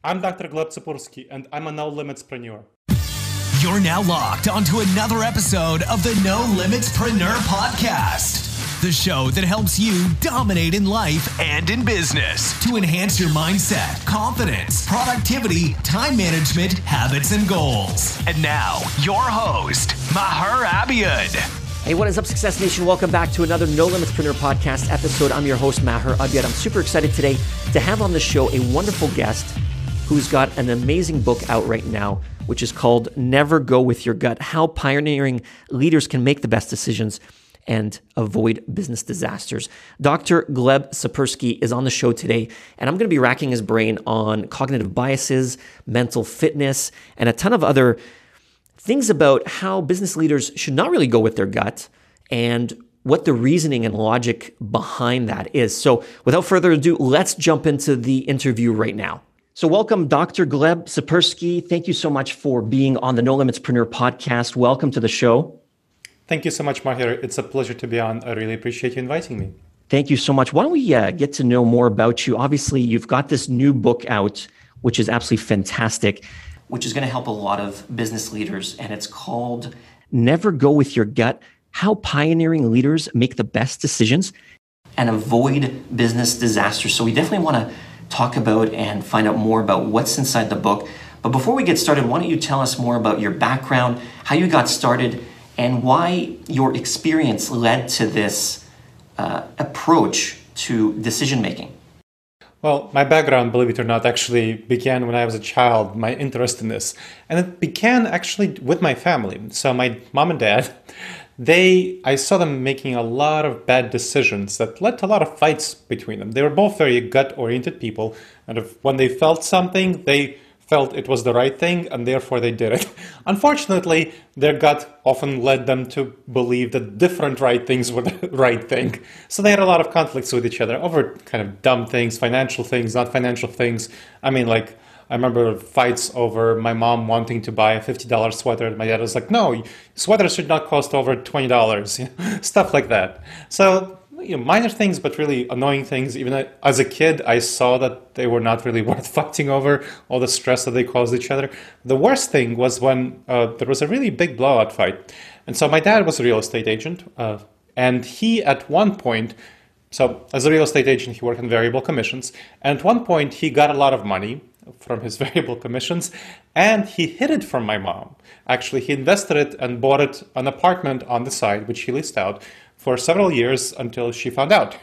I'm Dr. Gleb Tsipursky, and I'm a Nolimitspreneur. You're now locked onto another episode of the Nolimitspreneur Podcast, the show that helps you dominate in life and in business to enhance your mindset, confidence, productivity, time management, habits, and goals. And now, your host, Maher Abiad. Hey, what is up, Success Nation? Welcome back to another Nolimitspreneur Podcast episode. I'm your host, Maher Abiad. I'm super excited today to have on the show a wonderful guest who's got an amazing book out right now, which is called Never Go With Your Gut: How Pioneering Leaders Can Make the Best Decisions and Avoid Business Disasters. Dr. Gleb Tsipursky is on the show today, and I'm going to be racking his brain on cognitive biases, mental fitness, and a ton of other things about how business leaders should not really go with their gut and what the reasoning and logic behind that is. So without further ado, let's jump into the interview right now. So welcome, Dr. Gleb Tsipursky. Thank you so much for being on the Nolimitspreneur Podcast. Welcome to the show. Thank you so much, Maher. It's a pleasure to be on. I really appreciate you inviting me. Thank you so much. Why don't we get to know more about you? Obviously, you've got this new book out, which is absolutely fantastic, which is going to help a lot of business leaders. And it's called Never Go With Your Gut: How Pioneering Leaders Make the Best Decisions and Avoid Business Disasters. So we definitely want to talk about and find out more about what's inside the book. But before we get started, why don't you tell us more about your background, how you got started, and why your experience led to this approach to decision making? Well, my background, believe it or not, actually began when I was a child, my interest in this. And it began actually with my family. So my mom and dad, I saw them making a lot of bad decisions that led to a lot of fights between them. They were both very gut-oriented people, and when they felt something, they felt it was the right thing, and therefore they did it. Unfortunately, their gut often led them to believe that different right things were the right thing. So they had a lot of conflicts with each other over kind of dumb things, financial things, not financial things. I remember fights over my mom wanting to buy a $50 sweater, and my dad was like, no, sweaters should not cost over $20, stuff like that. So, minor things, but really annoying things. Even as a kid, I saw that they were not really worth fighting over, all the stress that they caused each other. The worst thing was when there was a really big blowout fight. And so my dad was a real estate agent, and he at one point, so as a real estate agent, he worked on variable commissions, and at one point he got a lot of money from his variable commissions, and he hid it from my mom. Actually, he invested it and bought it an apartment on the side, which he leased out for several years until she found out.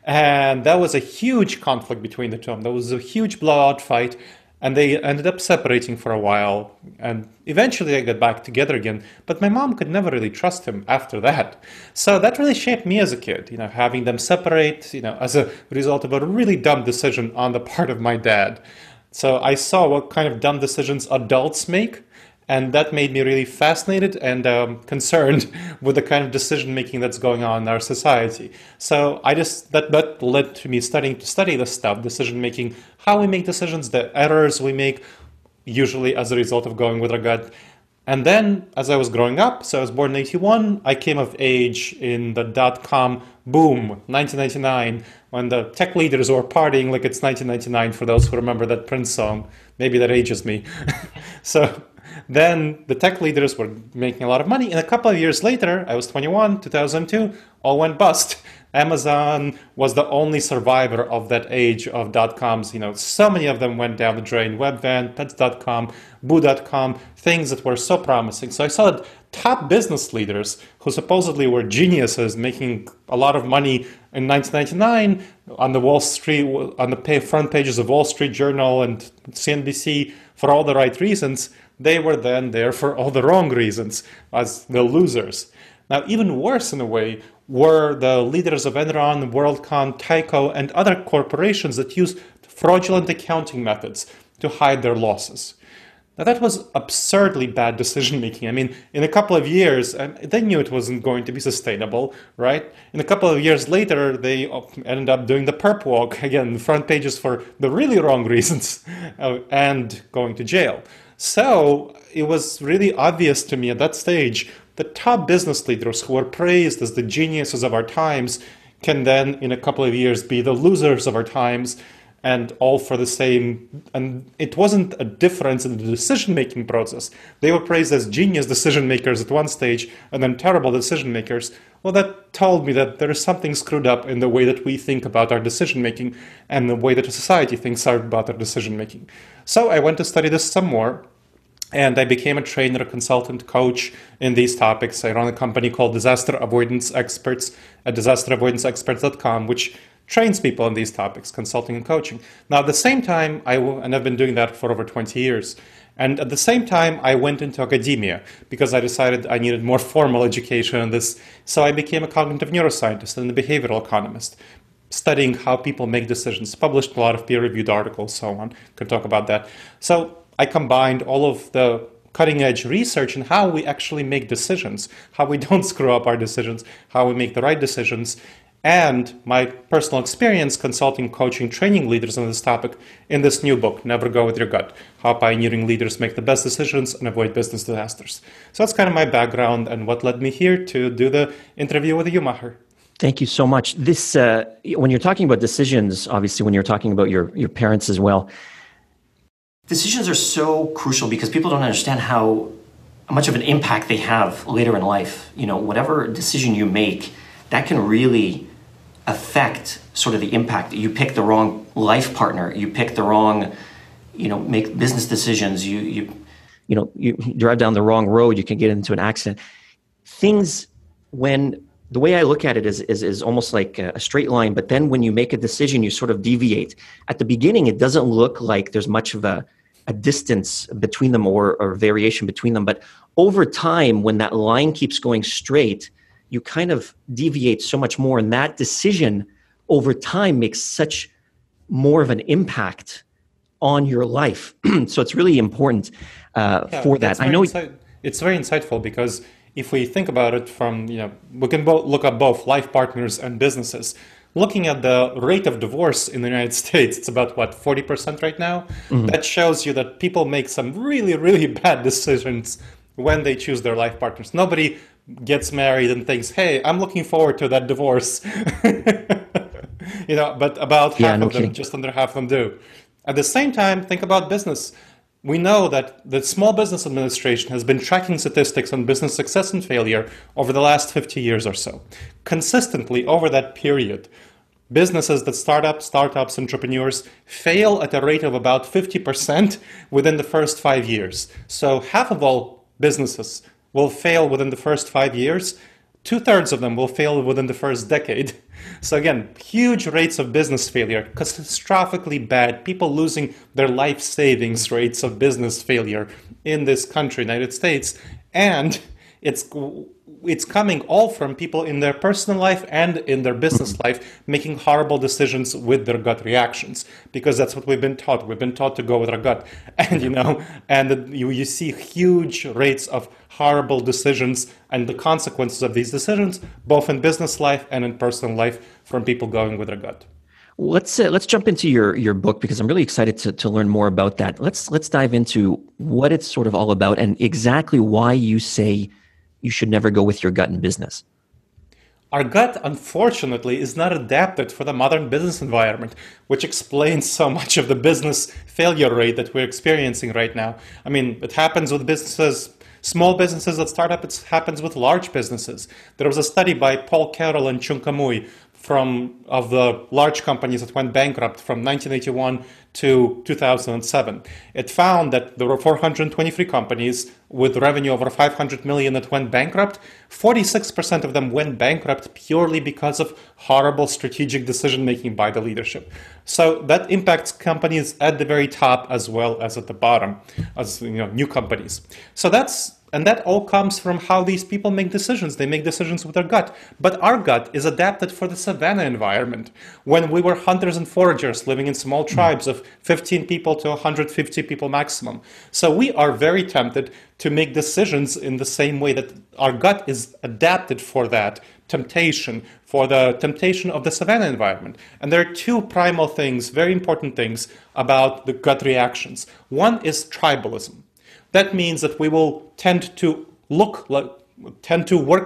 And that was a huge conflict between the two of them. There was a huge blowout fight, and they ended up separating for a while, and eventually they got back together again. But my mom could never really trust him after that. So that really shaped me as a kid, having them separate, as a result of a really dumb decision on the part of my dad. So I saw what kind of dumb decisions adults make, and that made me really fascinated and concerned with the kind of decision making that's going on in our society. So that led to me starting to study this stuff, decision making, how we make decisions, the errors we make, usually as a result of going with our gut. And then, as I was growing up, so I was born in 1981, I came of age in the dot-com boom, 1999, when the tech leaders were partying like it's 1999, for those who remember that Prince song. Maybe that ages me. So then the tech leaders were making a lot of money, and a couple of years later, I was 21, 2002, all went bust. Amazon was the only survivor of that age of dot-coms. So many of them went down the drain. Webvan, Pets.com, Boo.com, things that were so promising. So I saw that top business leaders who supposedly were geniuses making a lot of money in 1999 on the Wall Street, on the front pages of Wall Street Journal and CNBC for all the right reasons, they were then there for all the wrong reasons as the losers. Now, even worse in a way were the leaders of Enron, WorldCom, Tyco, and other corporations that used fraudulent accounting methods to hide their losses. Now, that was absurdly bad decision-making. In a couple of years, they knew it wasn't going to be sustainable, right? In a couple of years later, they ended up doing the perp walk, again, front pages for the really wrong reasons, and going to jail. So it was really obvious to me at that stage the top business leaders who were praised as the geniuses of our times can then, in a couple of years, be the losers of our times and all for the same. And it wasn't a difference in the decision-making process. They were praised as genius decision makers at one stage and then terrible decision makers. Well, that told me that there is something screwed up in the way that we think about our decision-making and the way that a society thinks about our decision-making. So I went to study this some more. And I became a trainer, a consultant, coach in these topics. I run a company called Disaster Avoidance Experts at disasteravoidanceexperts.com, which trains people in these topics, consulting and coaching. Now, at the same time, and I've been doing that for over 20 years. And at the same time, I went into academia because I decided I needed more formal education on this. So I became a cognitive neuroscientist and a behavioral economist, studying how people make decisions, published a lot of peer-reviewed articles, so on. Could talk about that. So I combined all of the cutting-edge research and how we actually make decisions, how we don't screw up our decisions, how we make the right decisions, and my personal experience consulting, coaching, training leaders on this topic in this new book, Never Go With Your Gut, How Pioneering Leaders Make the Best Decisions and Avoid Business Disasters. So that's kind of my background and what led me here to do the interview with you, Maher. Thank you so much. This, when you're talking about decisions, obviously when you're talking about your parents as well, decisions are so crucial because people don't understand how much of an impact they have later in life. You know, whatever decision you make, that can really affect sort of the impact. You pick the wrong life partner, you pick the wrong, make business decisions, you drive down the wrong road, you can get into an accident. The way I look at it is almost like a straight line, but then when you make a decision, you sort of deviate. At the beginning, it doesn't look like there's much of a distance between them or variation between them. But over time, when that line keeps going straight, you kind of deviate so much more. And that decision over time makes such more of an impact on your life. So it's really important for that. I know it's very insightful because if we think about it from, we can look at both life partners and businesses. Looking at the rate of divorce in the United States, it's about, 40% right now? Mm-hmm. That shows you that people make some really, really bad decisions when they choose their life partners. Nobody gets married and thinks, hey, I'm looking forward to that divorce. But about half of them, just under half of them do. At the same time, think about business. We know that the Small Business Administration has been tracking statistics on business success and failure over the last 50 years or so. Consistently over that period, businesses that startups, entrepreneurs fail at a rate of about 50% within the first 5 years. So half of all businesses will fail within the first 5 years. 2/3 of them will fail within the first decade. So again, huge rates of business failure, catastrophically bad, people losing their life savings rates of business failure in this country, United States. And it's coming all from people in their personal life and in their business life making horrible decisions with their gut reactions, because that's what we've been taught. We've been taught to go with our gut, and you see huge rates of horrible decisions and the consequences of these decisions, both in business life and in personal life, from people going with their gut. Let's jump into your book, because I'm really excited to learn more about that. Let's dive into what it's sort of all about and exactly why you say you should never go with your gut in business. Our gut, unfortunately, is not adapted for the modern business environment, which explains so much of the business failure rate that we're experiencing right now. I mean, it happens with businesses, small businesses that start up, it happens with large businesses. There was a study by Paul Carroll and Chung Kamui of the large companies that went bankrupt from 1981 to 2007. It found that there were 423 companies with revenue over 500 million that went bankrupt. 46% of them went bankrupt purely because of horrible strategic decision-making by the leadership. So that impacts companies at the very top as well as at the bottom, as new companies. And that all comes from how these people make decisions. They make decisions with their gut. But our gut is adapted for the savanna environment. When we were hunters and foragers living in small tribes of 15 people to 150 people maximum. So we are very tempted to make decisions in the same way that our gut is adapted for that temptation, for the temptation of the savanna environment. And there are two primal things, very important things about the gut reactions. One is tribalism. That means that we will tend to work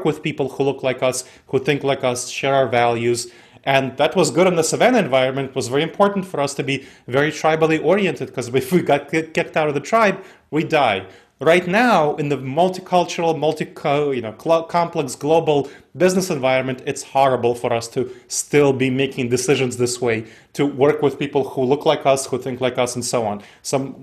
with people who look like us, who think like us, share our values, And that was good in the savannah environment. It was very important for us to be very tribally oriented, because if we got kicked out of the tribe, we die. Right now, in the multicultural, complex global business environment, it's horrible for us to still be making decisions this way, to work with people who look like us, who think like us, and so on.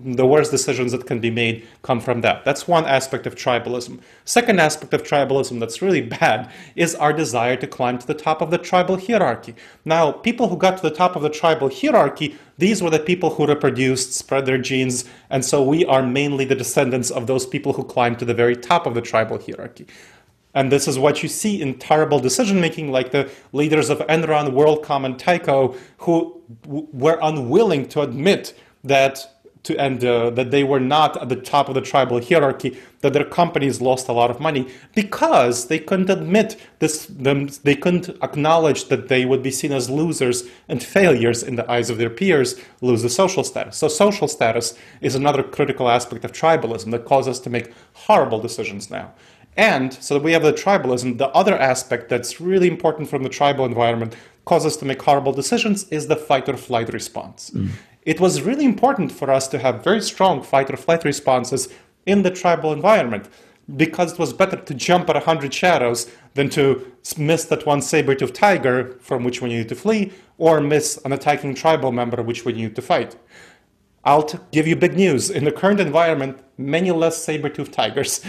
The worst decisions that can be made come from that. That's one aspect of tribalism. Second aspect of tribalism that's really bad is our desire to climb to the top of the tribal hierarchy. Now, people who got to the top of the tribal hierarchy, these were the people who reproduced, spread their genes, and so we are mainly the descendants of those people who climbed to the very top of the tribal hierarchy. And this is what you see in terrible decision-making, like the leaders of Enron, WorldCom, and Tyco, who were unwilling to admit that they were not at the top of the tribal hierarchy, that their companies lost a lot of money, because they couldn't admit this. They couldn't acknowledge that they would be seen as losers and failures in the eyes of their peers, lose the social status. So social status is another critical aspect of tribalism that causes us to make horrible decisions now. And so we have the tribalism. The other aspect that's really important from the tribal environment, causes us to make horrible decisions, is the fight or flight response. It was really important for us to have very strong fight or flight responses in the tribal environment, because it was better to jump at 100 shadows than to miss that one saber-toothed tiger from which we needed to flee, or miss an attacking tribal member which we needed to fight. I'll give you big news. In the current environment, many less saber-toothed tigers.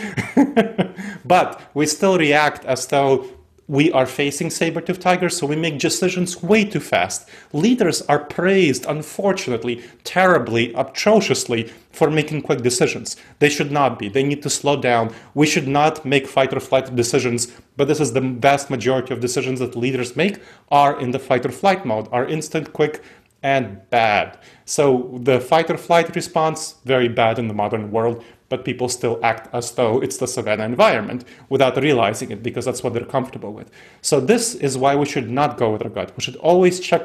But we still react as though we are facing saber-toothed tigers, so we make decisions way too fast. Leaders are praised, unfortunately, terribly, atrociously, for making quick decisions. They should not be. They need to slow down. We should not make fight or flight decisions, but this is the vast majority of decisions that leaders make are in the fight or flight mode, are instant, quick, and bad. So the fight or flight response, very bad in the modern world, but people still act as though it's the savannah environment without realizing it, because that's what they're comfortable with. So this is why we should not go with our gut. We should always check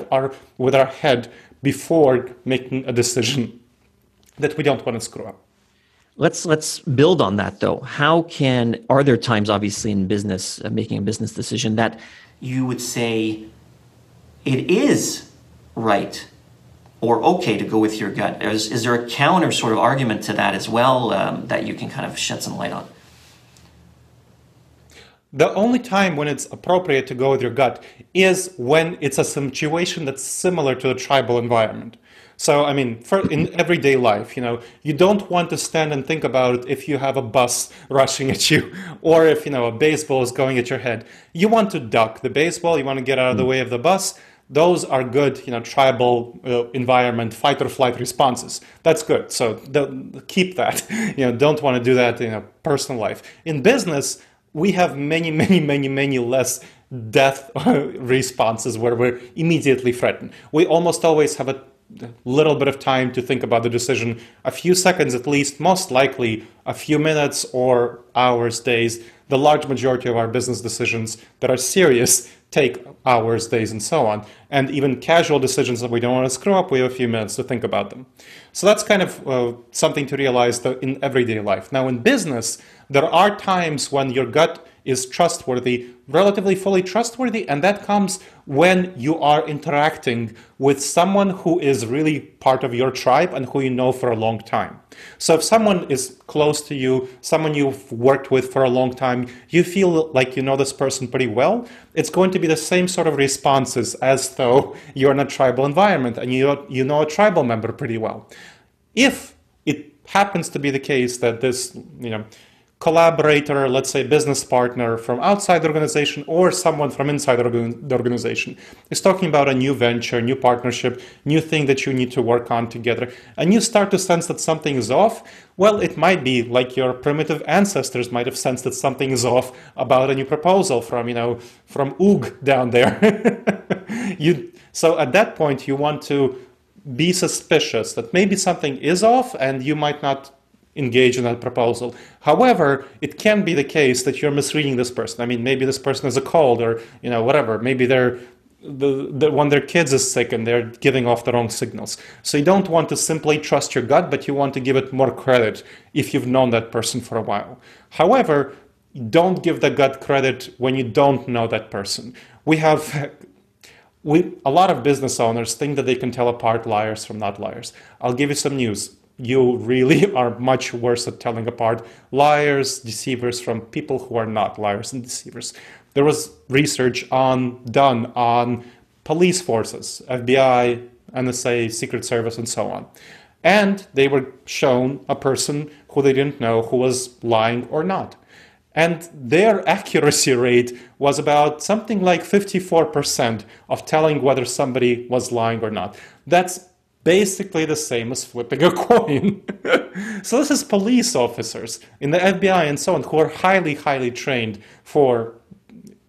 with our head before making a decision that we don't want to screw up. Let's build on that, though. Are there times, obviously, in business, making a business decision, that you would say it is right or okay to go with your gut? Is there a counter sort of argument to that as well, that you can kind of shed some light on? The only time when it's appropriate to go with your gut is when it's a situation that's similar to the tribal environment. So, I mean, in everyday life, you don't want to stand and think about it if you have a bus rushing at you, or if, a baseball is going at your head. You want to duck the baseball, you want to get out of the way of the bus. Those are good, tribal environment, fight or flight responses. That's good. So keep that. Don't want to do that in a personal life. In business, we have many, many, many, many less death responses where we're immediately threatened. We almost always have a little bit of time to think about the decision, a few seconds at least, most likely a few minutes or hours, days. The large majority of our business decisions that are serious take hours, days, and so on. And even casual decisions that we don't want to screw up, we have a few minutes to think about them. So that's kind of something to realize in everyday life. Now, in business, there are times when your gut is trustworthy, relatively fully trustworthy, and that comes when you are interacting with someone who is really part of your tribe and who you know for a long time. So if someone is close to you, someone you've worked with for a long time, you feel like you know this person pretty well, it's going to be the same sort of responses as though you're in a tribal environment and you know a tribal member pretty well. If it happens to be the case that this, collaborator, let's say business partner from outside the organization or someone from inside the organization is talking about a new venture, new partnership, new thing that you need to work on together, and you start to sense that something is off, well, it might be like your primitive ancestors might have sensed that something is off about a new proposal from Oog down there. So at that point, you want to be suspicious that maybe something is off and you might not engage in that proposal. However, it can be the case that you're misreading this person. I mean, maybe this person has a cold or, whatever. Maybe when their kids is sick and they're giving off the wrong signals. So you don't want to simply trust your gut, but you want to give it more credit if you've known that person for a while. However, don't give the gut credit when you don't know that person. We have A lot of business owners think that they can tell apart liars from not liars. I'll give you some news. You really are much worse at telling apart liars, deceivers from people who are not liars and deceivers. There was research done on police forces, FBI, NSA, Secret Service, and so on. And they were shown a person who they didn't know who was lying or not. And their accuracy rate was about something like 54% of telling whether somebody was lying or not. That's basically the same as flipping a coin. So this is police officers in the FBI and so on who are highly, highly trained for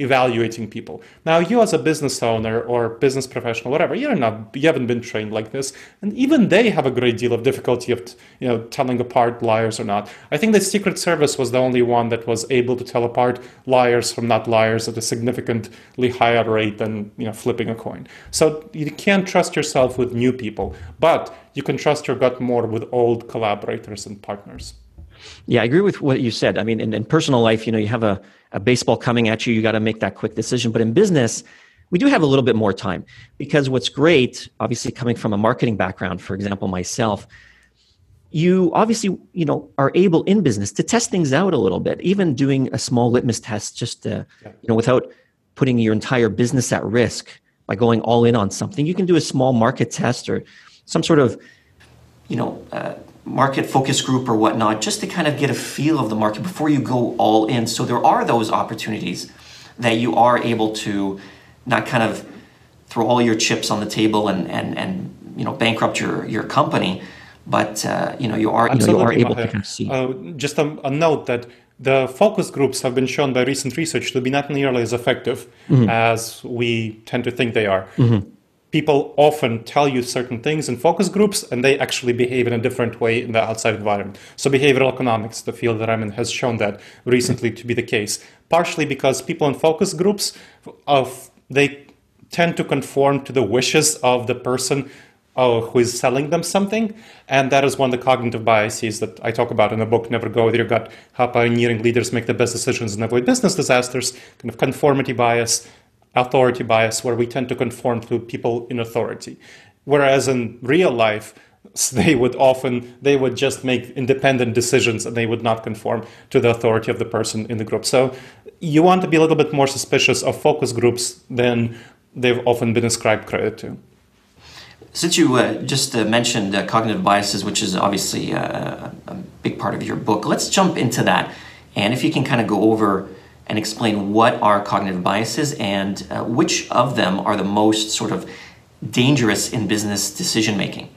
evaluating people. Now, you as a business owner or business professional, whatever, you haven't been trained like this, and even they have a great deal of difficulty of telling apart liars or not. I think the Secret Service was the only one that was able to tell apart liars from not liars at a significantly higher rate than flipping a coin. So you can't trust yourself with new people, but you can trust your gut more with old collaborators and partners. Yeah, I agree with what you said. I mean, in personal life, you have a baseball coming at you. You got to make that quick decision. But in business, we do have a little bit more time, because what's great, obviously coming from a marketing background, for example, myself, you obviously, are able in business to test things out a little bit, even doing a small litmus test, just without putting your entire business at risk by going all in on something. You can do a small market test or some sort of, market focus group or whatnot, just to kind of get a feel of the market before you go all in. So there are those opportunities that you are able to not kind of throw all your chips on the table and bankrupt your company, but you are able to kind of see. Just a note that the focus groups have been shown by recent research to be not nearly as effective as we tend to think they are. People often tell you certain things in focus groups, and they actually behave in a different way in the outside environment. So behavioral economics, the field that I'm in, has shown that recently to be the case. Partially because people in focus groups, they tend to conform to the wishes of the person who is selling them something. And that is one of the cognitive biases that I talk about in the book, Never Go With Your Gut, How Pioneering Leaders Make the Best Decisions and Avoid Business Disasters, kind of conformity bias, authority bias, where we tend to conform to people in authority. Whereas in real life, they would just make independent decisions and they would not conform to the authority of the person in the group. So you want to be a little bit more suspicious of focus groups than they've often been ascribed credit to. Since you just mentioned cognitive biases, which is obviously a big part of your book, let's jump into that. And if you can kind of go over and explain what are cognitive biases and which of them are the most sort of dangerous in business decision making.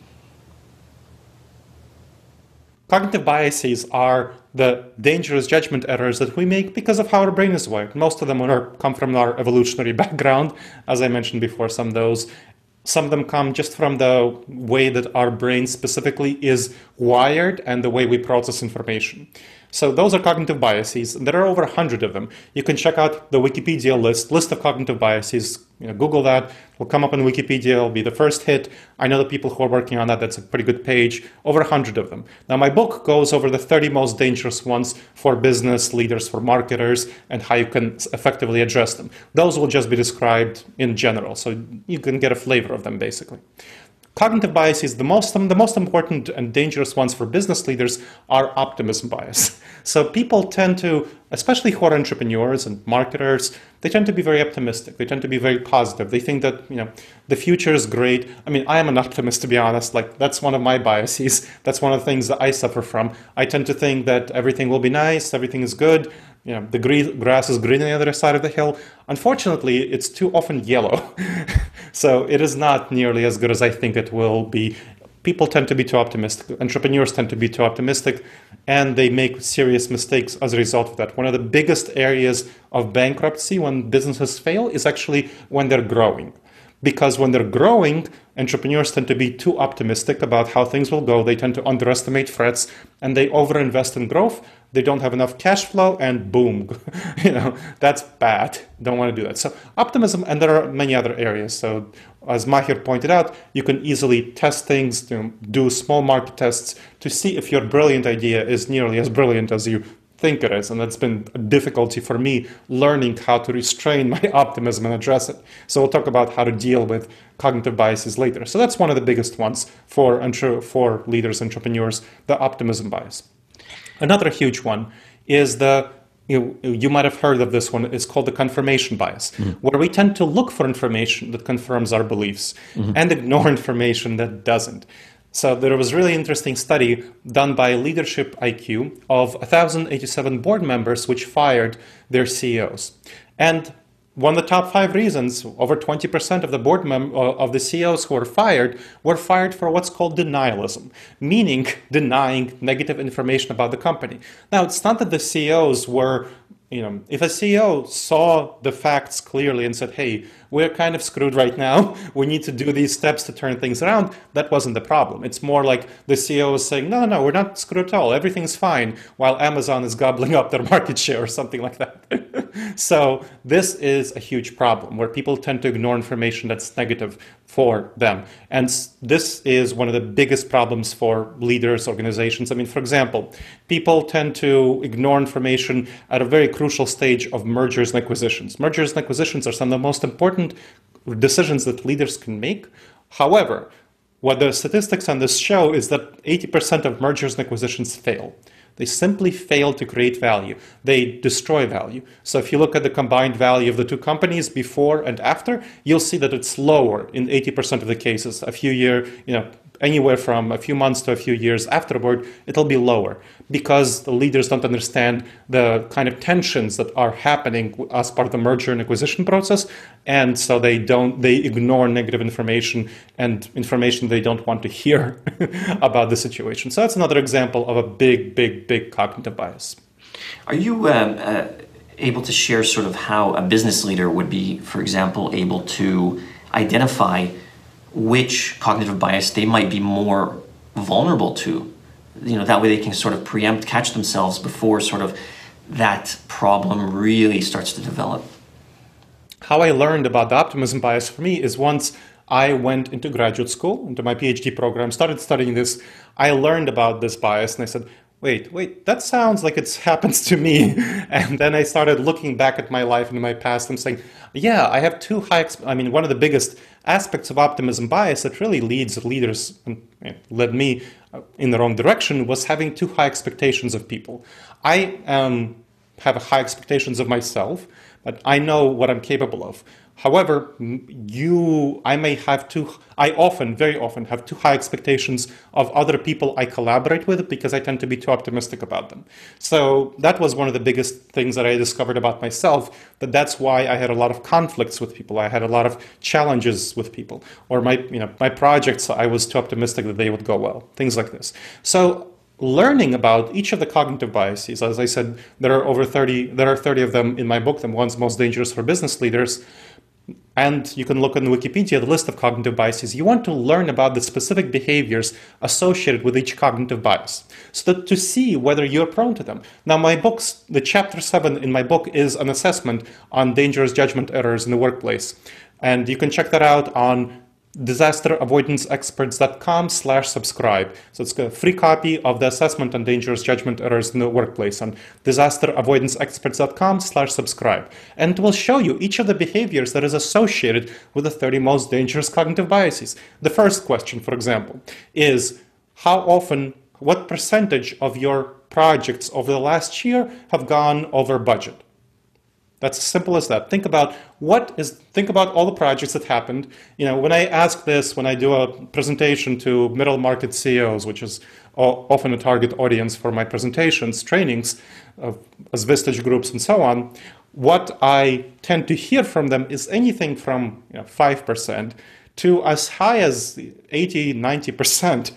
Cognitive biases are the dangerous judgment errors that we make because of how our brain is wired. Most of them come from our evolutionary background. As I mentioned before, some of them come just from the way that our brain specifically is wired and the way we process information. So those are cognitive biases, and there are over 100 of them. You can check out the Wikipedia list of cognitive biases. Google that. It'll come up on Wikipedia. It'll be the first hit. I know the people who are working on that. That's a pretty good page. Over 100 of them. Now, my book goes over the 30 most dangerous ones for business leaders, for marketers, and how you can effectively address them. Those will just be described in general, so you can get a flavor of them, basically. Cognitive biases, the most important and dangerous ones for business leaders are optimism bias. So people tend to, especially who are entrepreneurs and marketers, they tend to be very optimistic. They tend to be very positive. They think that, the future is great. I mean, I am an optimist, to be honest. Like, that's one of my biases. That's one of the things that I suffer from. I tend to think that everything will be nice, everything is good. The grass is green on the other side of the hill. Unfortunately, it's too often yellow. So it is not nearly as good as I think it will be. People tend to be too optimistic. Entrepreneurs tend to be too optimistic, and they make serious mistakes as a result of that. One of the biggest areas of bankruptcy when businesses fail is actually when they're growing. Because when they're growing, entrepreneurs tend to be too optimistic about how things will go. They tend to underestimate threats, and they overinvest in growth. They don't have enough cash flow, and boom, that's bad. Don't want to do that. So optimism, and there are many other areas. So as Mahir pointed out, you can easily test things, do small market tests to see if your brilliant idea is nearly as brilliant as you think it is. And that's been a difficulty for me learning how to restrain my optimism and address it. So we'll talk about how to deal with cognitive biases later. So that's one of the biggest ones for leaders, entrepreneurs, the optimism bias. Another huge one is you might have heard of this one. It's called the confirmation bias, where we tend to look for information that confirms our beliefs and ignore information that doesn't. So there was a really interesting study done by Leadership IQ of 1,087 board members which fired their CEOs. And one of the top 5 reasons, over 20% of the of the CEOs who were fired for what's called denialism, meaning denying negative information about the company. Now, it's not that the CEOs were, if a CEO saw the facts clearly and said, hey, we're kind of screwed right now, we need to do these steps to turn things around, that wasn't the problem. It's more like the CEO is saying, no, we're not screwed at all, everything's fine, while Amazon is gobbling up their market share or something like that. So this is a huge problem where people tend to ignore information that's negative for them. And this is one of the biggest problems for leaders, organizations. I mean, for example, people tend to ignore information at a very crucial stage of mergers and acquisitions. Mergers and acquisitions are some of the most important decisions that leaders can make. However, what the statistics on this show is that 80% of mergers and acquisitions fail. They simply fail to create value. They destroy value. So if you look at the combined value of the two companies before and after, you'll see that it's lower in 80% of the cases. Anywhere from a few months to a few years afterward, it'll be lower because the leaders don't understand the kind of tensions that are happening as part of the merger and acquisition process. And so they ignore negative information and information they don't want to hear about the situation. So that's another example of a big cognitive bias. Are you able to share sort of how a business leader would be, for example, able to identify which cognitive bias they might be more vulnerable to? That way they can sort of catch themselves before sort of that problem really starts to develop. How I learned about the optimism bias for me is once I went into graduate school, into my PhD program, started studying this, I learned about this bias and I said, wait, that sounds like it happens to me. And then I started looking back at my life and my past and saying, yeah, I have too high, one of the biggest aspects of optimism bias that really leaders and led me in the wrong direction was having too high expectations of people. I have high expectations of myself, but I know what I'm capable of. However, I often, very often, have too high expectations of other people I collaborate with because I tend to be too optimistic about them. So that was one of the biggest things that I discovered about myself, that's why I had a lot of conflicts with people. I had a lot of challenges with people. Or my projects, I was too optimistic that they would go well, things like this. So learning about each of the cognitive biases, as I said, there are 30 of them in my book, the ones most dangerous for business leaders. And you can look on Wikipedia, the list of cognitive biases. You want to learn about the specific behaviors associated with each cognitive bias so that to see whether you're prone to them. Now, the chapter 7 in my book is an assessment on dangerous judgment errors in the workplace. And you can check that out on disasteravoidanceexperts.com/subscribe. So it's a free copy of the assessment on dangerous judgment errors in the workplace on disasteravoidanceexperts.com/subscribe. And it will show you each of the behaviors that is associated with the 30 most dangerous cognitive biases. The first question, for example, is what percentage of your projects over the last year have gone over budget? That's as simple as that. Think about all the projects that happened. When I ask this, when I do a presentation to middle market CEOs, which is often a target audience for my presentations, trainings, as Vistage groups and so on, what I tend to hear from them is anything from 5% to as high as 80, 90%.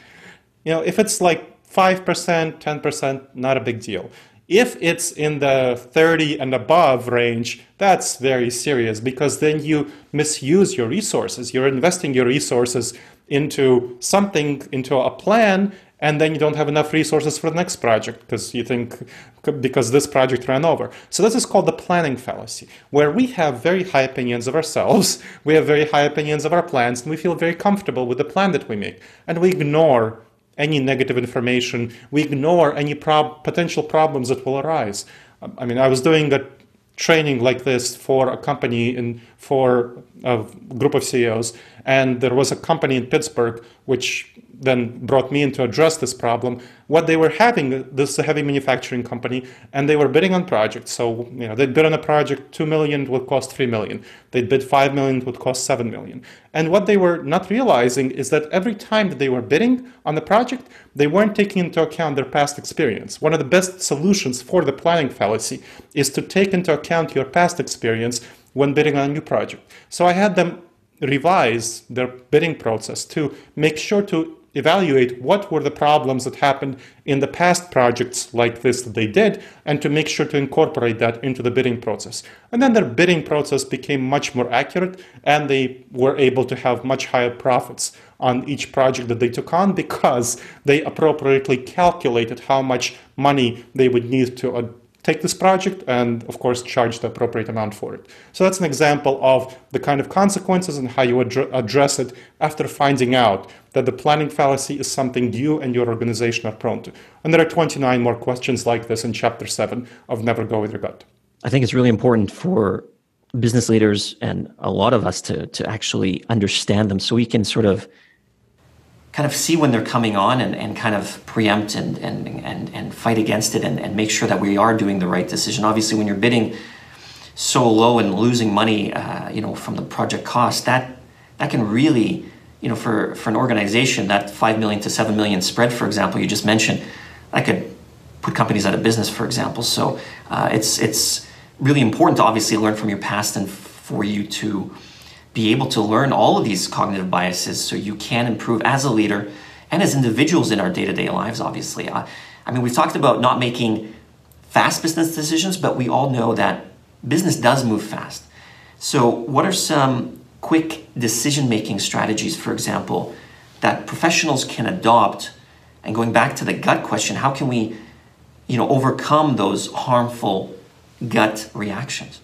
If it's like 5%, 10%, not a big deal. If it's in the 30 and above range, that's very serious because then you misuse your resources. You're investing your resources into a plan, and then you don't have enough resources for the next project because this project ran over. So this is called the planning fallacy, where we have very high opinions of ourselves, we have very high opinions of our plans, and we feel very comfortable with the plan that we make, and we ignore any negative information. We ignore any potential problems that will arise. I mean, I was doing a training like this for a company and for a group of CEOs, and there was a company in Pittsburgh which then brought me in to address this problem. What they were having, this is a heavy manufacturing company, and they were bidding on projects. So, they'd bid on a project, 2 million, it would cost 3 million. They'd bid 5 million, it would cost 7 million. And what they were not realizing is that every time that they were bidding on the project, they weren't taking into account their past experience. One of the best solutions for the planning fallacy is to take into account your past experience when bidding on a new project. So I had them revise their bidding process to make sure to evaluate what were the problems that happened in the past projects like this that they did, and to make sure to incorporate that into the bidding process. And then their bidding process became much more accurate, and they were able to have much higher profits on each project that they took on because they appropriately calculated how much money they would need to take this project and, of course, charge the appropriate amount for it. So that's an example of the kind of consequences and how you address it after finding out that the planning fallacy is something you and your organization are prone to. And there are 29 more questions like this in Chapter 7 of Never Go With Your Gut. I think it's really important for business leaders and a lot of us to actually understand them so we can sort of kind of see when they're coming on and kind of preempt and fight against it and make sure that we are doing the right decision. Obviously, when you're bidding so low and losing money, from the project cost, that can really, for an organization, that 5 million to 7 million spread, for example, you just mentioned, that could put companies out of business, for example. So it's really important to obviously learn from your past and for you to be able to learn all of these cognitive biases so you can improve as a leader and as individuals in our day-to-day lives, obviously. We've talked about not making fast business decisions, but we all know that business does move fast. So what are some quick decision-making strategies, for example, that professionals can adopt? And going back to the gut question, how can we, overcome those harmful gut reactions?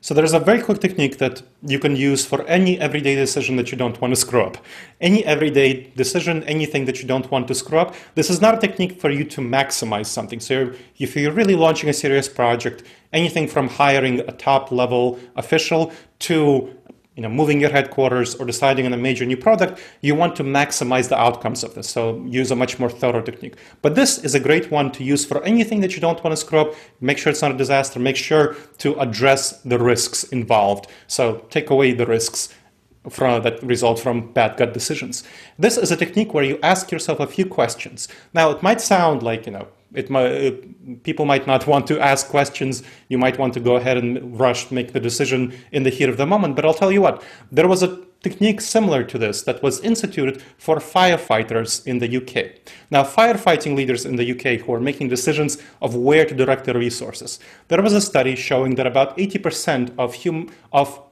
So there's a very quick technique that you can use for any everyday decision that you don't want to screw up. Any everyday decision, anything that you don't want to screw up. This is not a technique for you to maximize something. So if you're really launching a serious project, anything from hiring a top-level official to moving your headquarters or deciding on a major new product, you want to maximize the outcomes of this. So use a much more thorough technique. But this is a great one to use for anything that you don't want to screw up. Make sure it's not a disaster. Make sure to address the risks involved. So take away the risks that result from bad gut decisions. This is a technique where you ask yourself a few questions. Now, it might sound like, people might not want to ask questions. You might want to go ahead and make the decision in the heat of the moment. But I'll tell you what, there was a technique similar to this that was instituted for firefighters in the UK. Now, firefighting leaders in the UK who are making decisions of where to direct their resources. There was a study showing that about 80% of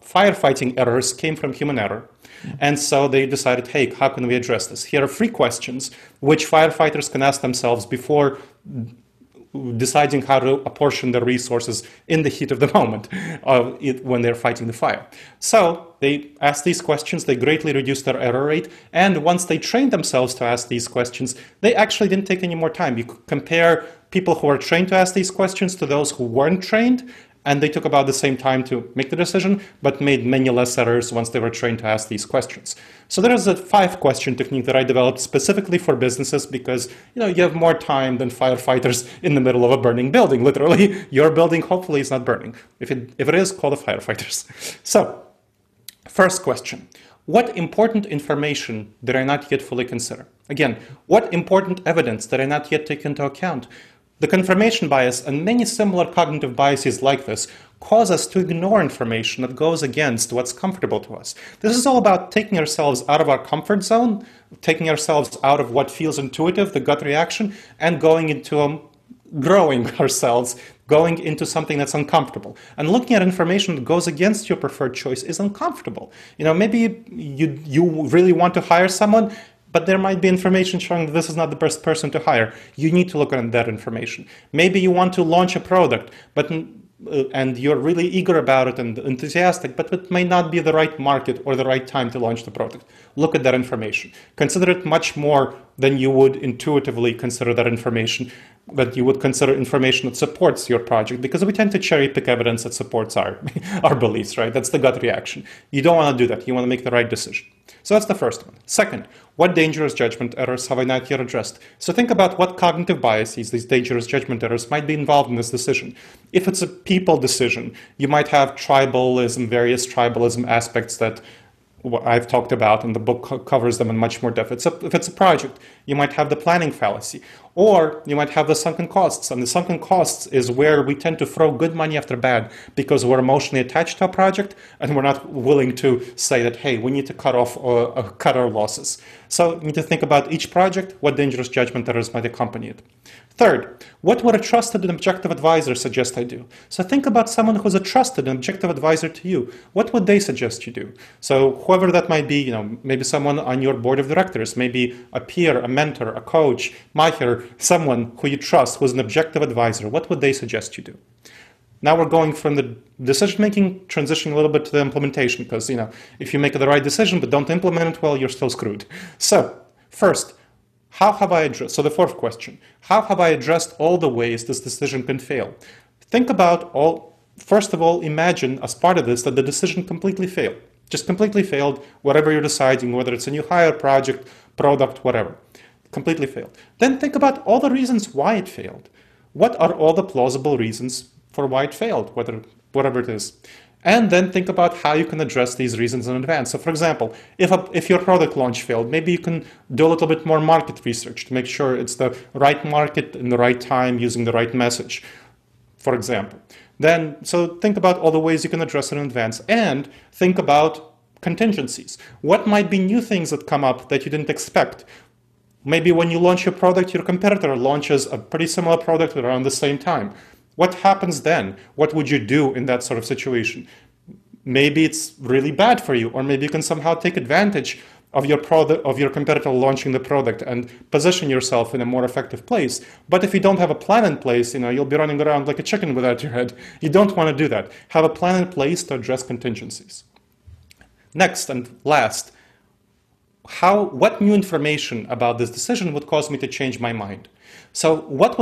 firefighting errors came from human error. And so they decided, hey, how can we address this? Here are 3 questions which firefighters can ask themselves before deciding how to apportion their resources in the heat of the moment when they're fighting the fire. So they asked these questions, they greatly reduced their error rate, and once they trained themselves to ask these questions, they actually didn't take any more time. You could compare people who are trained to ask these questions to those who weren't trained, and they took about the same time to make the decision, but made many less errors once they were trained to ask these questions. So there is a 5-question technique that I developed specifically for businesses because, you have more time than firefighters in the middle of a burning building. Literally, your building hopefully is not burning. If it is, call the firefighters. So, first question. What important information did I not yet fully consider? Again, what important evidence did I not yet take into account? The confirmation bias and many similar cognitive biases like this cause us to ignore information that goes against what's comfortable to us. This is all about taking ourselves out of our comfort zone, taking ourselves out of what feels intuitive, the gut reaction, and going into growing ourselves, going into something that's uncomfortable. And looking at information that goes against your preferred choice is uncomfortable. Maybe you really want to hire someone, but there might be information showing that this is not the best person to hire. You need to look at that information. Maybe you want to launch a product, but and you're really eager about it and enthusiastic, but it may not be the right market or the right time to launch the product. Look at that information. Consider it much more than you would intuitively consider that information, that you would consider information that supports your project, because we tend to cherry pick evidence that supports our, our beliefs, right? That's the gut reaction. You don't want to do that. You want to make the right decision. So that's the first one. Second, what dangerous judgment errors have I not yet addressed? So think about what cognitive biases, these dangerous judgment errors, might be involved in this decision. If it's a people decision, you might have tribalism, various tribalism aspects that I've talked about, and the book covers them in much more depth. If it's a project, you might have the planning fallacy, or you might have the sunken costs. And the sunken costs is where we tend to throw good money after bad because we're emotionally attached to a project and we're not willing to say that, hey, we need to cut our losses. So you need to think about each project, what dangerous judgment errors might accompany it. Third, what would a trusted and objective advisor suggest I do? So think about someone who's a trusted and objective advisor to you. What would they suggest you do? So whoever that might be, maybe someone on your board of directors, maybe a peer, a mentor, a coach, mahir, someone who you trust, who's an objective advisor. What would they suggest you do? Now we're going from the decision-making, transitioning a little bit to the implementation, because, if you make the right decision but don't implement it well, you're still screwed. So first, how have I addressed, so the fourth question, how have I addressed all the ways this decision can fail? Think about first of all, imagine as part of this that the decision completely failed. Just completely failed, whatever you're deciding, whether it's a new hire, project, product, whatever. Completely failed. Then think about all the reasons why it failed. What are all the plausible reasons for why it failed, whatever it is? And then think about how you can address these reasons in advance. So for example, if your product launch failed, maybe you can do a little bit more market research to make sure it's the right market in the right time using the right message, for example. So think about all the ways you can address it in advance, and think about contingencies. What might be new things that come up that you didn't expect? Maybe when you launch your product, your competitor launches a pretty similar product around the same time. What happens then? What would you do in that sort of situation? Maybe it's really bad for you, or maybe you can somehow take advantage of your product, of your competitor launching the product, and position yourself in a more effective place. But if you don't have a plan in place, you'll be running around like a chicken without your head. You don't want to do that. Have a plan in place to address contingencies. Next and last, what new information about this decision would cause me to change my mind? So what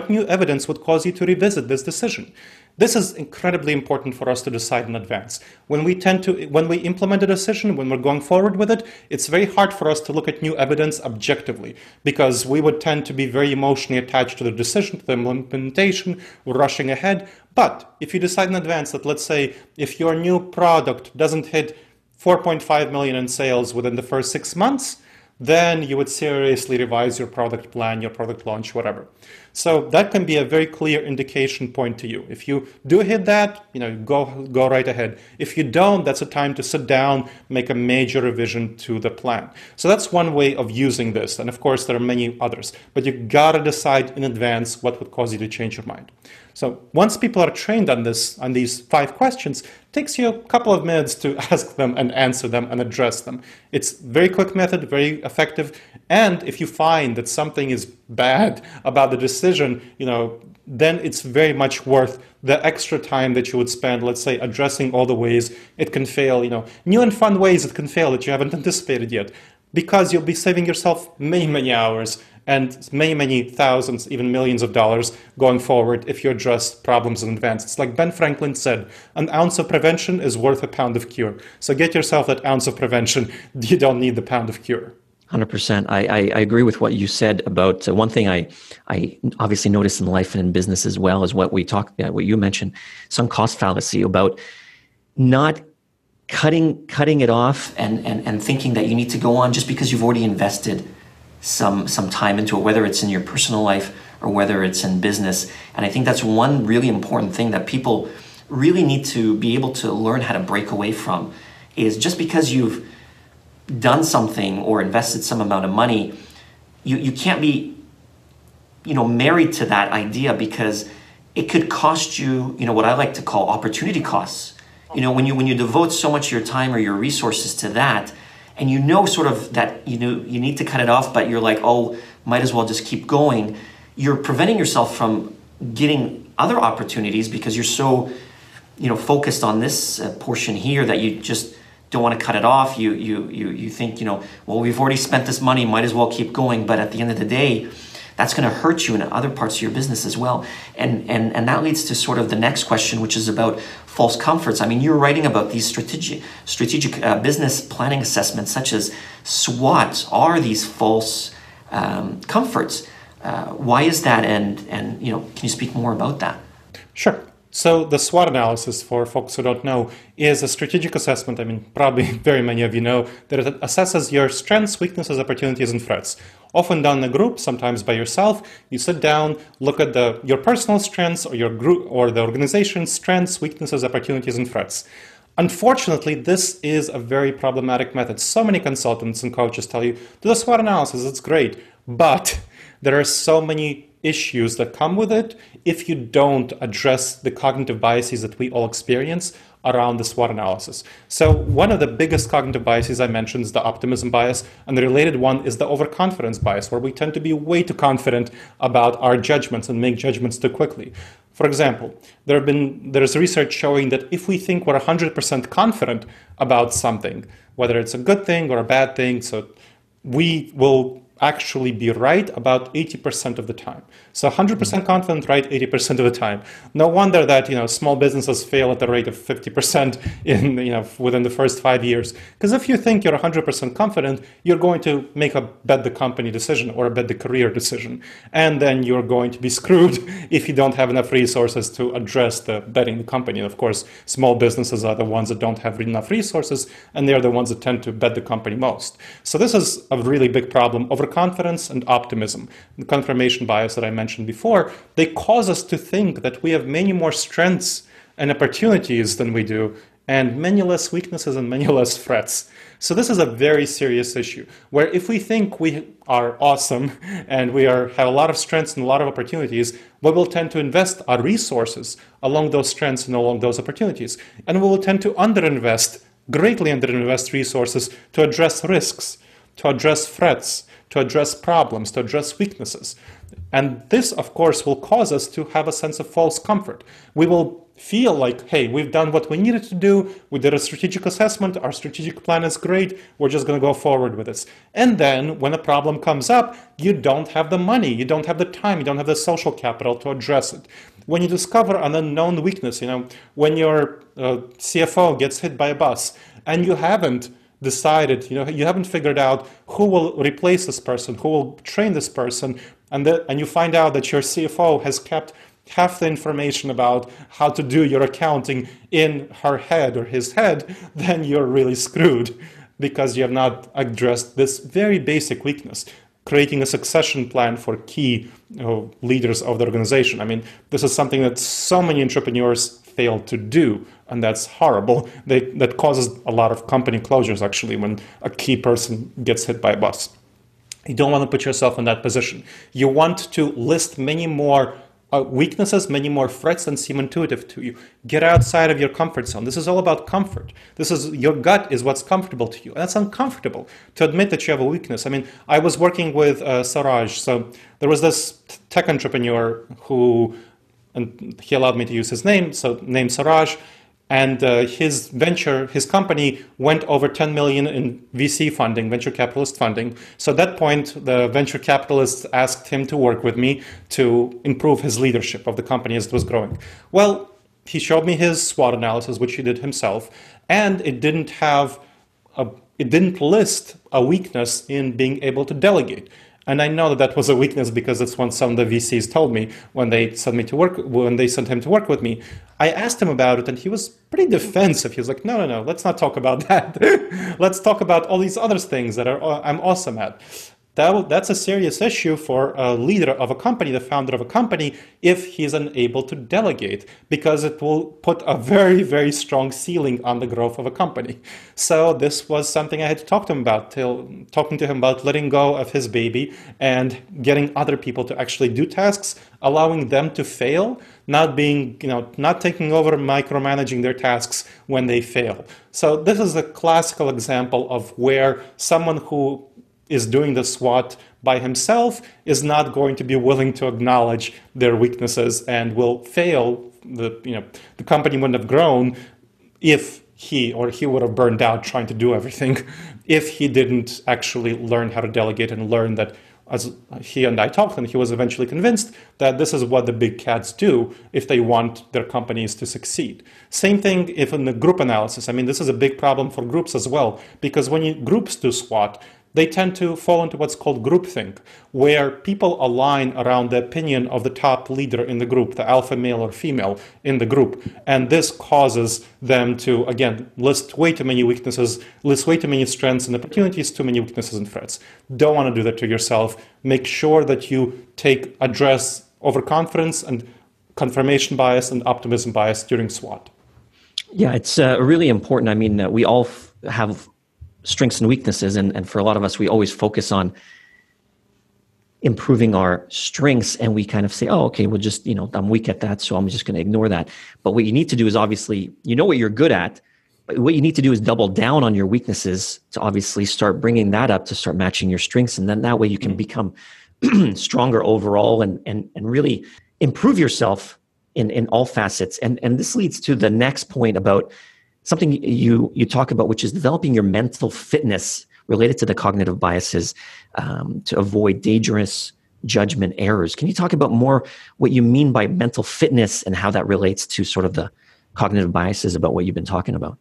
new evidence would cause you to revisit this decision? This is incredibly important for us to decide in advance. When we implement a decision, when we're going forward with it, it's very hard for us to look at new evidence objectively, because we would tend to be very emotionally attached to the decision, to the implementation, rushing ahead. But if you decide in advance that, let's say, if your new product doesn't hit 4.5 million in sales within the first 6 months, then you would seriously revise your product plan, your product launch, whatever. So that can be a very clear indication point to you. If you do hit that, go right ahead. If you don't, that's a time to sit down, make a major revision to the plan. So that's one way of using this. And of course, there are many others. But you gotta decide in advance what would cause you to change your mind. So once people are trained on these 5 questions, it takes you a couple of minutes to ask them and answer them and address them. It's a very quick method, very effective. And if you find that something is bad about the decision, then it's very much worth the extra time that you would spend, let's say, addressing all the ways it can fail, new and fun ways it can fail that you haven't anticipated yet, because you'll be saving yourself many, many hours and many, many thousands, even millions of dollars going forward if you address problems in advance. It's like Ben Franklin said, an ounce of prevention is worth a pound of cure. So get yourself that ounce of prevention. You don't need the pound of cure. 100%. I agree with what you said about one thing I obviously noticed in life and in business as well is what you mentioned, sunk cost fallacy, about not cutting it off and thinking that you need to go on just because you've already invested some time into it, whether it's in your personal life or whether it's in business. And I think that's one really important thing that people really need to be able to learn how to break away from, is just because you've done something or invested some amount of money, you can't be married to that idea, because it could cost you what I like to call opportunity costs. When you devote so much of your time or your resources to that, and sort of that you need to cut it off, but you're like, oh, might as well just keep going, you're preventing yourself from getting other opportunities because you're so, focused on this portion here that you just don't want to cut it off. You think, well, we've already spent this money, might as well keep going. But at the end of the day, that's going to hurt you in other parts of your business as well. And that leads to sort of the next question, which is about false comforts. I mean, you're writing about these strategic business planning assessments, such as SWOT, are these false comforts. Why is that? And can you speak more about that? Sure. So the SWOT analysis, for folks who don't know, is a strategic assessment. I mean, probably very many of you know that it assesses your strengths, weaknesses, opportunities, and threats. Often done in a group, sometimes by yourself. You sit down, look at your personal strengths or your group or the organization's strengths, weaknesses, opportunities, and threats. Unfortunately, this is a very problematic method. So many consultants and coaches tell you, do the SWOT analysis, it's great, but there are so many issues that come with it if you don't address the cognitive biases that we all experience around the SWOT analysis. So one of the biggest cognitive biases I mentioned is the optimism bias, and the related one is the overconfidence bias, where we tend to be way too confident about our judgments and make judgments too quickly. For example, there's research showing that if we think we're 100% confident about something, whether it's a good thing or a bad thing, so we will actually be right about 80% of the time. So 100% confident, right 80% of the time. No wonder that small businesses fail at the rate of 50% within the first 5 years. Because if you think you're 100% confident, you're going to make a bet the company decision or a bet the career decision, and then you're going to be screwed if you don't have enough resources to address the betting the company. And of course, small businesses are the ones that don't have enough resources, and they're the ones that tend to bet the company most. So this is a really big problem. Overconfidence and optimism, the confirmation bias that I mentioned before, they cause us to think that we have many more strengths and opportunities than we do, and many less weaknesses and many less threats. So this is a very serious issue, where if we think we are awesome and we have a lot of strengths and a lot of opportunities, we will tend to invest our resources along those strengths and along those opportunities. And we will tend to greatly underinvest resources to address risks, to address threats, to address problems, to address weaknesses. And this, of course, will cause us to have a sense of false comfort. We will feel like, hey, we've done what we needed to do. We did a strategic assessment. Our strategic plan is great. We're just going to go forward with this. And then when a problem comes up, you don't have the money. You don't have the time. You don't have the social capital to address it. When you discover an unknown weakness, when your CFO gets hit by a bus and you haven't decided, you haven't figured out who will replace this person, who will train this person, and you find out that your CFO has kept half the information about how to do your accounting in her head or his head, then you're really screwed because you have not addressed this very basic weakness, creating a succession plan for key leaders of the organization. I mean, this is something that so many entrepreneurs fail to do, and that's horrible. That causes a lot of company closures, actually, when a key person gets hit by a bus. You don't want to put yourself in that position. You want to list many more weaknesses, many more threats than seem intuitive to you. Get outside of your comfort zone. This is all about comfort. Your gut is what's comfortable to you. And it's uncomfortable to admit that you have a weakness. I mean, I was working with Siraj. So there was this tech entrepreneur and he allowed me to use his name, so named Siraj. And his company went over 10 million in VC funding, venture capitalist funding. So at that point, the venture capitalists asked him to work with me to improve his leadership of the company as it was growing. Well, he showed me his SWOT analysis, which he did himself, and it didn't list a weakness in being able to delegate. And I know that was a weakness because it's what some of the VCs told me when they sent him to work with me. I asked him about it, and he was pretty defensive. He was like, no, let's not talk about that. Let's talk about all these other things that I'm awesome at. That's a serious issue for a leader of a company, the founder of a company, if he's unable to delegate, because it will put a very, very strong ceiling on the growth of a company. So this was something I had to talk to him about, talking to him about letting go of his baby and getting other people to actually do tasks, allowing them to fail, not taking over, micromanaging their tasks when they fail. So this is a classical example of where someone who is doing the SWOT by himself is not going to be willing to acknowledge their weaknesses and will fail. The company wouldn't have grown if he would have burned out trying to do everything if he didn't actually learn how to delegate and learn that, as he and I talked, and he was eventually convinced that this is what the big cats do if they want their companies to succeed. Same thing if in the group analysis. I mean, this is a big problem for groups as well, because when groups do SWOT, they tend to fall into what's called groupthink, where people align around the opinion of the top leader in the group, the alpha male or female in the group. And this causes them to, again, list way too many weaknesses, list way too many strengths and opportunities, too many weaknesses and threats. Don't want to do that to yourself. Make sure that you address overconfidence and confirmation bias and optimism bias during SWOT. Yeah, it's really important. I mean, we all have strengths and weaknesses. And for a lot of us, we always focus on improving our strengths, and we kind of say, oh, okay, well, just, I'm weak at that, so I'm just going to ignore that. But what you need to do is, obviously, you know what you're good at, but what you need to do is double down on your weaknesses to obviously start bringing that up to start matching your strengths. And then that way you can become stronger overall and really improve yourself in all facets. And this leads to the next point about something you talk about, which is developing your mental fitness related to the cognitive biases to avoid dangerous judgment errors. Can you talk about more what you mean by mental fitness and how that relates to sort of the cognitive biases about what you've been talking about?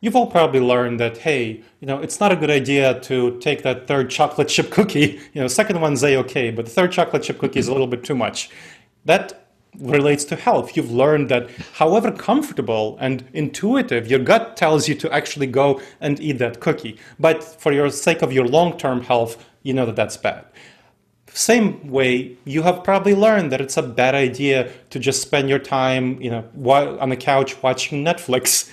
You've all probably learned that, hey, it's not a good idea to take that third chocolate chip cookie. Second one's A-okay, but the third chocolate chip cookie is a little bit too much. That relates to health. You've learned that however comfortable and intuitive, your gut tells you to actually go and eat that cookie. But for your sake of your long-term health, you know that that's bad. Same way, you have probably learned that it's a bad idea to just spend your time, on the couch watching Netflix.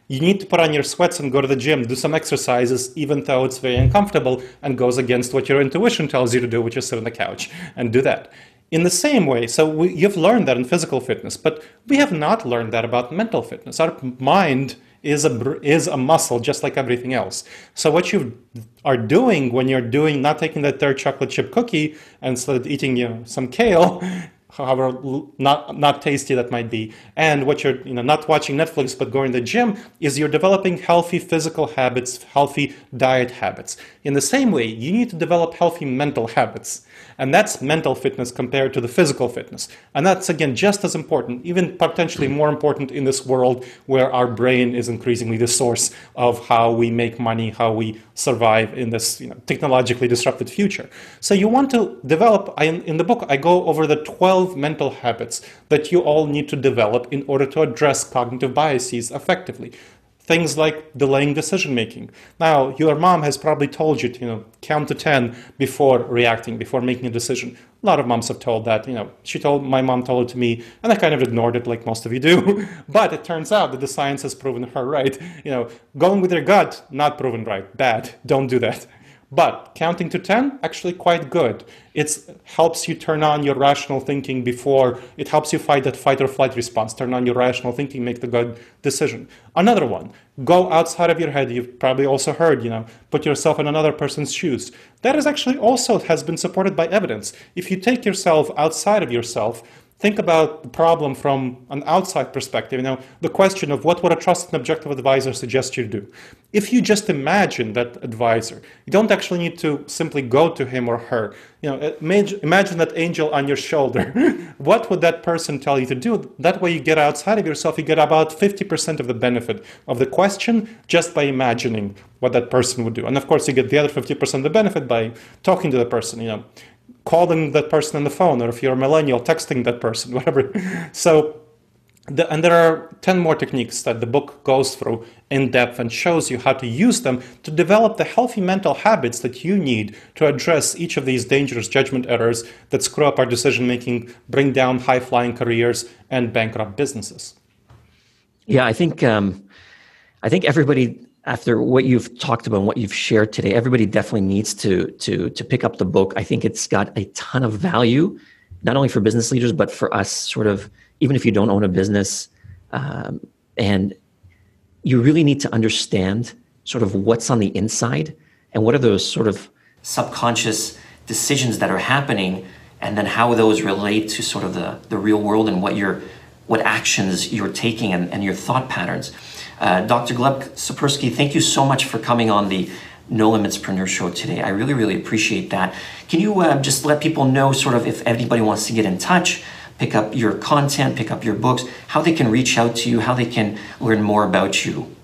You need to put on your sweats and go to the gym, do some exercises, even though it's very uncomfortable and goes against what your intuition tells you to do, which is sit on the couch and do that. In the same way, so you've learned that in physical fitness, but we have not learned that about mental fitness. Our mind is a muscle, just like everything else. So what you are doing when you're not taking that third chocolate chip cookie and instead of eating some kale, however not tasty that might be, and what you're not watching Netflix but going to the gym, is you're developing healthy physical habits, healthy diet habits. In the same way, you need to develop healthy mental habits. And that's mental fitness compared to the physical fitness. And that's, again, just as important, even potentially more important in this world where our brain is increasingly the source of how we make money, how we survive in this technologically disrupted future. So you want to develop, in the book, I go over the 12 mental habits that you all need to develop in order to address cognitive biases effectively. Things like delaying decision-making. Now, your mom has probably told you to, count to 10 before reacting, before making a decision. A lot of moms have told that, my mom told it to me, and I kind of ignored it like most of you do. But it turns out that the science has proven her right. Going with your gut, not proven right, bad, don't do that. But counting to 10, actually quite good. It helps you turn on your rational thinking before, it helps you fight that fight or flight response, turn on your rational thinking, make the good decision. Another one, go outside of your head. You've probably also heard, put yourself in another person's shoes. That is actually also has been supported by evidence. If you take yourself outside of yourself, think about the problem from an outside perspective. The question of what would a trusted and objective advisor suggest you to do? If you just imagine that advisor, you don't actually need to simply go to him or her. Imagine that angel on your shoulder. What would that person tell you to do? That way you get outside of yourself, you get about 50% of the benefit of the question just by imagining what that person would do. And of course, you get the other 50% of the benefit by talking to the person, calling that person on the phone, or if you're a millennial, texting that person, whatever. So, and there are 10 more techniques that the book goes through in depth and shows you how to use them to develop the healthy mental habits that you need to address each of these dangerous judgment errors that screw up our decision-making, bring down high-flying careers, and bankrupt businesses. Yeah, I think everybody, after what you've talked about and what you've shared today, everybody definitely needs to pick up the book. I think it's got a ton of value, not only for business leaders, but for us sort of, even if you don't own a business. And you really need to understand sort of what's on the inside and what are those sort of subconscious decisions that are happening, and then how those relate to sort of the real world and what actions you're taking and your thought patterns. Dr. Gleb Tsipursky, thank you so much for coming on the Nolimitspreneur Show today. I really, really appreciate that. Can you just let people know sort of if anybody wants to get in touch, pick up your content, pick up your books, how they can reach out to you, how they can learn more about you?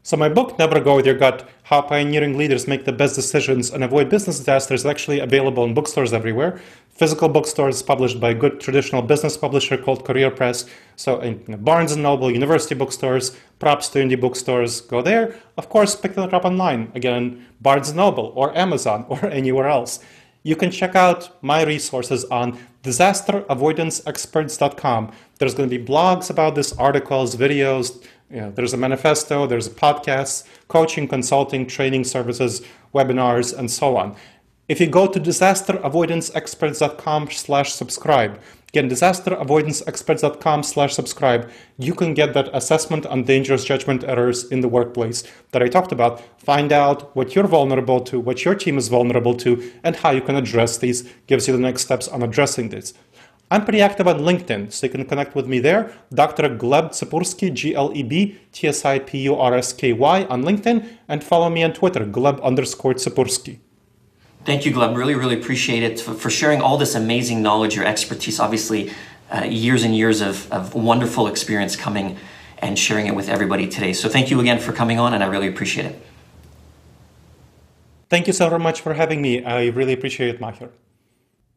So my book, Never Go With Your Gut, How Pioneering Leaders Make the Best Decisions and Avoid Business Disasters, is actually available in bookstores everywhere. Physical bookstores published by a good traditional business publisher called Career Press. So in Barnes & Noble, university bookstores, props to indie bookstores, go there. Of course, pick them up online. Again, Barnes & Noble or Amazon or anywhere else. You can check out my resources on disasteravoidanceexperts.com. There's going to be blogs about this, articles, videos. There's a manifesto, there's podcasts, coaching, consulting, training services, webinars, and so on. If you go to disasteravoidanceexperts.com/subscribe, again, disasteravoidanceexperts.com/subscribe, you can get that assessment on dangerous judgment errors in the workplace that I talked about. Find out what you're vulnerable to, what your team is vulnerable to, and how you can address these. Gives you the next steps on addressing this. I'm pretty active on LinkedIn, so you can connect with me there. Dr. Gleb Tsipursky, GLEB-TSIPURSKY on LinkedIn, and follow me on Twitter, Gleb_Tsipursky. Thank you, Gleb. Really, really appreciate it for sharing all this amazing knowledge, your expertise, obviously years and years of wonderful experience coming and sharing it with everybody today. So thank you again for coming on, and I really appreciate it. Thank you so very much for having me. I really appreciate it, Maher.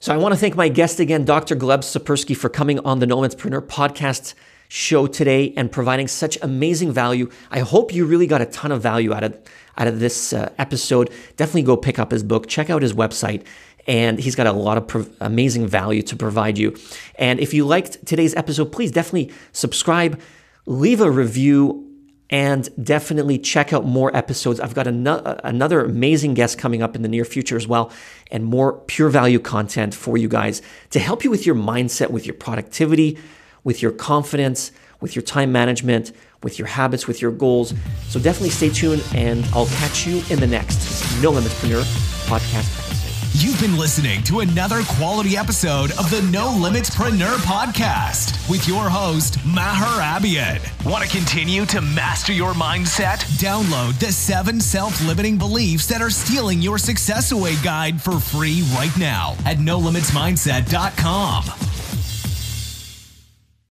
So I want to thank my guest again, Dr. Gleb Tsipursky, for coming on the Nolimitspreneur Podcast show today and providing such amazing value. I hope you really got a ton of value out of this episode. Definitely go pick up his book, check out his website, and he's got a lot of amazing value to provide you. And if you liked today's episode, please definitely subscribe, leave a review, and definitely check out more episodes. I've got another amazing guest coming up in the near future as well, and more pure value content for you guys to help you with your mindset, with your productivity, with your confidence, with your time management, with your habits, with your goals. So definitely stay tuned, and I'll catch you in the next Nolimitspreneur Podcast episode. You've been listening to another quality episode of the Nolimitspreneur Podcast with your host, Maher Abiad. Want to continue to master your mindset? Download the 7 self-limiting beliefs that are stealing your success away guide for free right now at NoLimitsMindset.com.